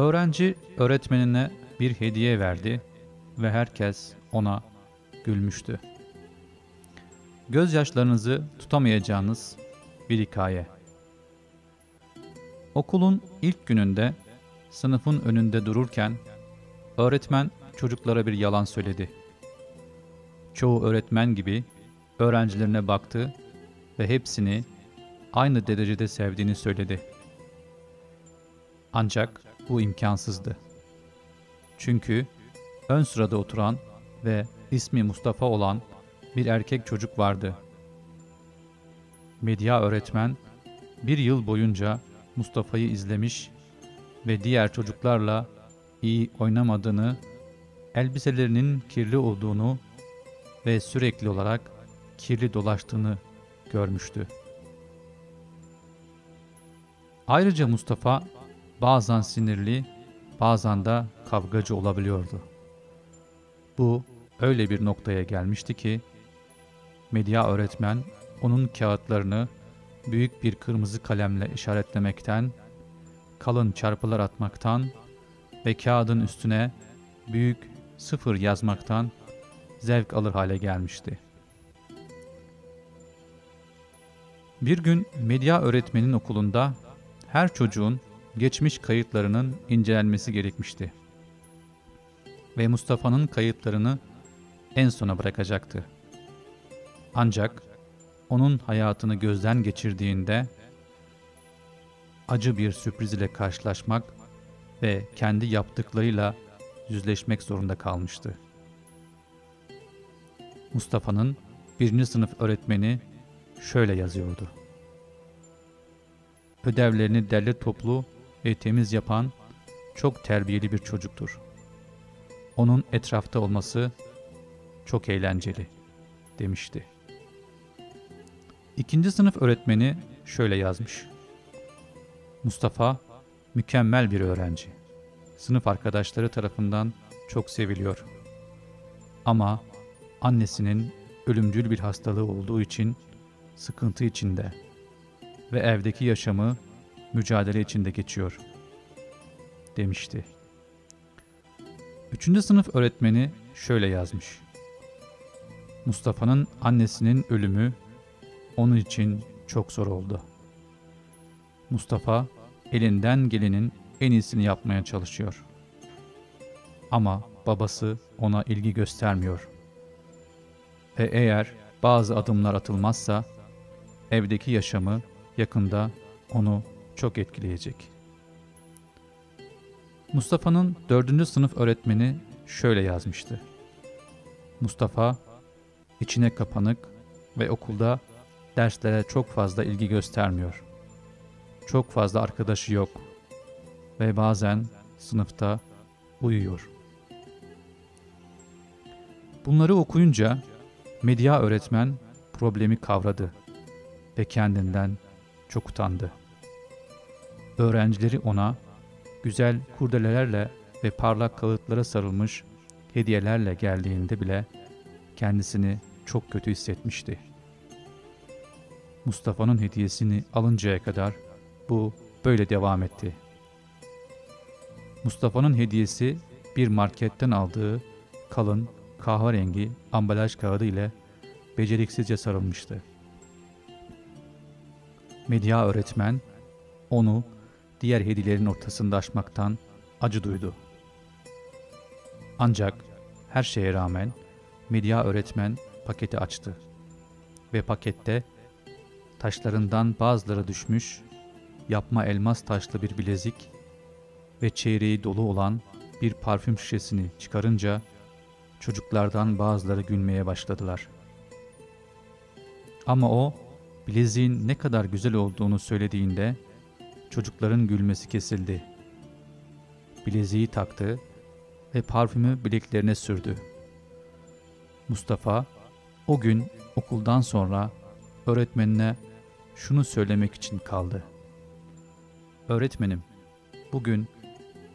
Öğrenci öğretmenine bir hediye verdi ve herkes ona gülmüştü. Gözyaşlarınızı tutamayacağınız bir hikaye. Okulun ilk gününde sınıfın önünde dururken öğretmen çocuklara bir yalan söyledi. Çoğu öğretmen gibi öğrencilerine baktı ve hepsini aynı derecede sevdiğini söyledi. Ancak bu imkansızdı. Çünkü ön sırada oturan ve ismi Mustafa olan bir erkek çocuk vardı. Medya öğretmen bir yıl boyunca Mustafa'yı izlemiş ve diğer çocuklarla iyi oynamadığını, elbiselerinin kirli olduğunu ve sürekli olarak kirli dolaştığını görmüştü. Ayrıca Mustafa bazen sinirli, bazen de kavgacı olabiliyordu. Bu öyle bir noktaya gelmişti ki, medya öğretmen onun kağıtlarını büyük bir kırmızı kalemle işaretlemekten, kalın çarpılar atmaktan ve kağıdın üstüne büyük sıfır yazmaktan zevk alır hale gelmişti. Bir gün medya öğretmenin okulunda her çocuğun geçmiş kayıtlarının incelenmesi gerekmişti. Ve Mustafa'nın kayıtlarını en sona bırakacaktı. Ancak onun hayatını gözden geçirdiğinde acı bir sürpriz ile karşılaşmak ve kendi yaptıklarıyla yüzleşmek zorunda kalmıştı. Mustafa'nın 1. sınıf öğretmeni şöyle yazıyordu. Ödevlerini derli toplu ve temiz yapan çok terbiyeli bir çocuktur. Onun etrafta olması çok eğlenceli, demişti. 2. sınıf öğretmeni şöyle yazmış. Mustafa mükemmel bir öğrenci. Sınıf arkadaşları tarafından çok seviliyor. Ama annesinin ölümcül bir hastalığı olduğu için sıkıntı içinde ve evdeki yaşamı mücadele içinde geçiyor, demişti. 3. sınıf öğretmeni şöyle yazmış. Mustafa'nın annesinin ölümü onun için çok zor oldu. Mustafa elinden gelenin en iyisini yapmaya çalışıyor. Ama babası ona ilgi göstermiyor. Ve eğer bazı adımlar atılmazsa evdeki yaşamı yakında onu çok etkileyecek. Mustafa'nın 4. sınıf öğretmeni şöyle yazmıştı. Mustafa içine kapanık ve okulda derslere çok fazla ilgi göstermiyor. Çok fazla arkadaşı yok ve bazen sınıfta uyuyor. Bunları okuyunca medya öğretmen problemi kavradı ve kendinden çok utandı. Öğrencileri ona güzel kurdelelerle ve parlak kağıtlara sarılmış hediyelerle geldiğinde bile kendisini çok kötü hissetmişti. Mustafa'nın hediyesini alıncaya kadar bu böyle devam etti. Mustafa'nın hediyesi bir marketten aldığı kalın kahverengi ambalaj kağıdı ile beceriksizce sarılmıştı. Medya öğretmen onu diğer hediyelerin ortasında açmaktan acı duydu. Ancak her şeye rağmen medya öğretmen paketi açtı ve pakette taşlarından bazıları düşmüş, yapma elmas taşlı bir bilezik ve çeyreği dolu olan bir parfüm şişesini çıkarınca çocuklardan bazıları gülmeye başladılar. Ama o bileziğin ne kadar güzel olduğunu söylediğinde çocukların gülmesi kesildi. Bileziği taktı ve parfümü bileklerine sürdü. Mustafa o gün okuldan sonra öğretmenine şunu söylemek için kaldı. Öğretmenim, bugün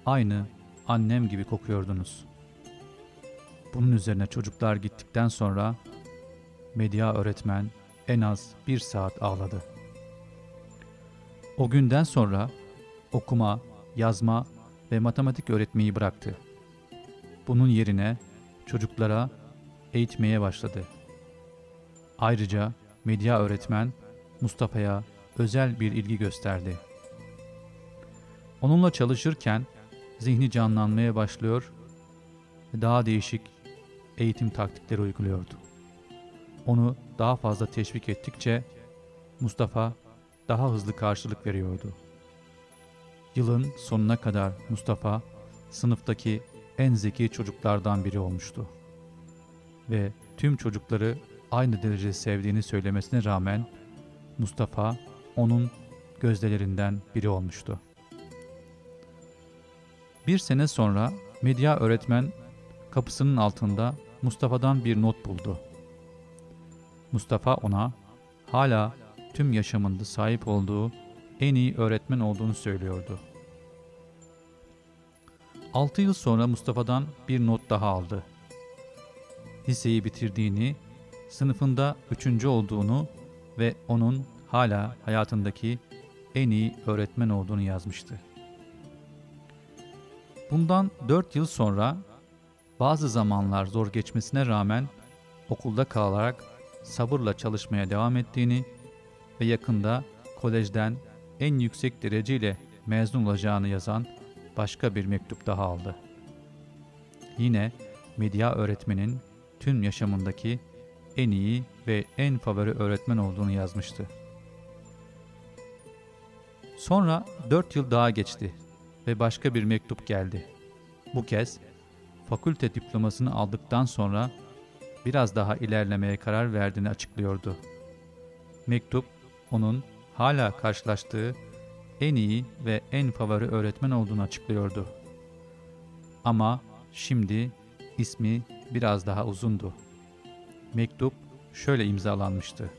aynı annem gibi kokuyordunuz. Bunun üzerine çocuklar gittikten sonra medya öğretmen en az 1 saat ağladı. O günden sonra okuma, yazma ve matematik öğretmeyi bıraktı. Bunun yerine çocuklara eğitmeye başladı. Ayrıca medya öğretmen Mustafa'ya özel bir ilgi gösterdi. Onunla çalışırken zihni canlanmaya başlıyor ve daha değişik eğitim taktikleri uyguluyordu. Onu daha fazla teşvik ettikçe Mustafa daha hızlı karşılık veriyordu. Yılın sonuna kadar Mustafa sınıftaki en zeki çocuklardan biri olmuştu. Ve tüm çocukları aynı derece sevdiğini söylemesine rağmen Mustafa onun gözdelerinden biri olmuştu. Bir sene sonra medya öğretmen kapısının altında Mustafa'dan bir not buldu. Mustafa ona hala tüm yaşamında sahip olduğu en iyi öğretmen olduğunu söylüyordu. 6 yıl sonra Mustafa'dan bir not daha aldı. Liseyi bitirdiğini, sınıfında 3. olduğunu ve onun hala hayatındaki en iyi öğretmen olduğunu yazmıştı. Bundan 4 yıl sonra bazı zamanlar zor geçmesine rağmen okulda kalarak sabırla çalışmaya devam ettiğini ve yakında kolejden en yüksek dereceyle mezun olacağını yazan başka bir mektup daha aldı. Yine medya öğretmenin tüm yaşamındaki en iyi ve en favori öğretmen olduğunu yazmıştı. Sonra 4 yıl daha geçti ve başka bir mektup geldi. Bu kez fakülte diplomasını aldıktan sonra biraz daha ilerlemeye karar verdiğini açıklıyordu. Mektup onun hala karşılaştığı en iyi ve en favori öğretmen olduğunu açıklıyordu. Ama şimdi ismi biraz daha uzundu. Mektup şöyle imzalanmıştı.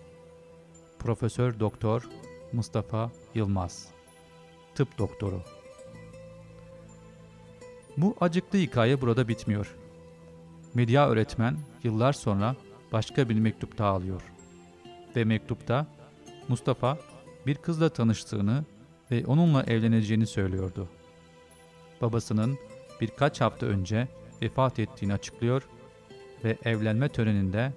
Profesör Doktor Mustafa Yılmaz, tıp doktoru. Bu acıklı hikaye burada bitmiyor. Medya öğretmen yıllar sonra başka bir mektup daha alıyor. Ve mektupta Mustafa bir kızla tanıştığını ve onunla evleneceğini söylüyordu. Babasının birkaç hafta önce vefat ettiğini açıklıyor ve evlenme töreninde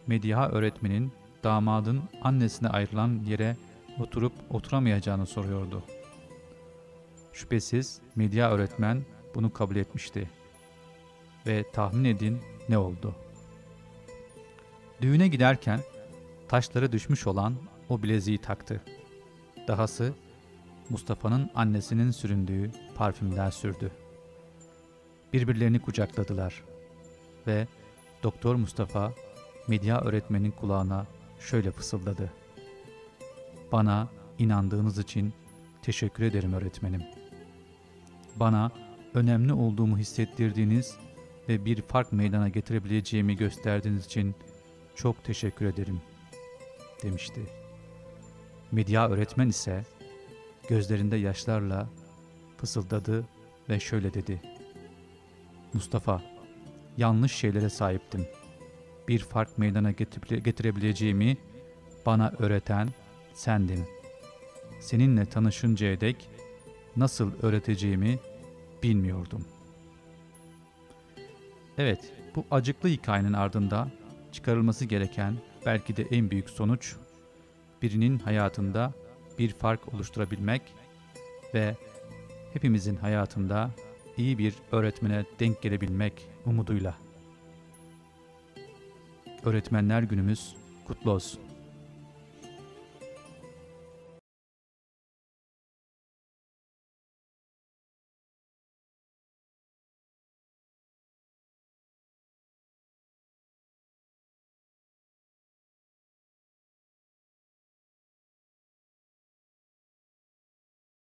medya öğretmenin damadın annesine ayrılan yere oturup oturamayacağını soruyordu. Şüphesiz medya öğretmen bunu kabul etmişti. Ve tahmin edin ne oldu? Düğüne giderken taşları düşmüş olan o bileziği taktı. Dahası Mustafa'nın annesinin süründüğü parfümden sürdü. Birbirlerini kucakladılar ve Doktor Mustafa medya öğretmenin kulağına şöyle fısıldadı. Bana inandığınız için teşekkür ederim öğretmenim. Bana önemli olduğumu hissettirdiğiniz ve bir fark meydana getirebileceğimi gösterdiğiniz için çok teşekkür ederim, demişti. Medya öğretmen ise gözlerinde yaşlarla fısıldadı ve şöyle dedi. Mustafa, yanlış şeylere sahiptim. Bir fark meydana getirebileceğimi bana öğreten sendin. Seninle tanışıncaya dek nasıl öğreteceğimi bilmiyordum. Evet, bu acıklı hikayenin ardında çıkarılması gereken belki de en büyük sonuç, birinin hayatında bir fark oluşturabilmek ve hepimizin hayatında iyi bir öğretmene denk gelebilmek umuduyla. Öğretmenler Günümüz kutlu olsun.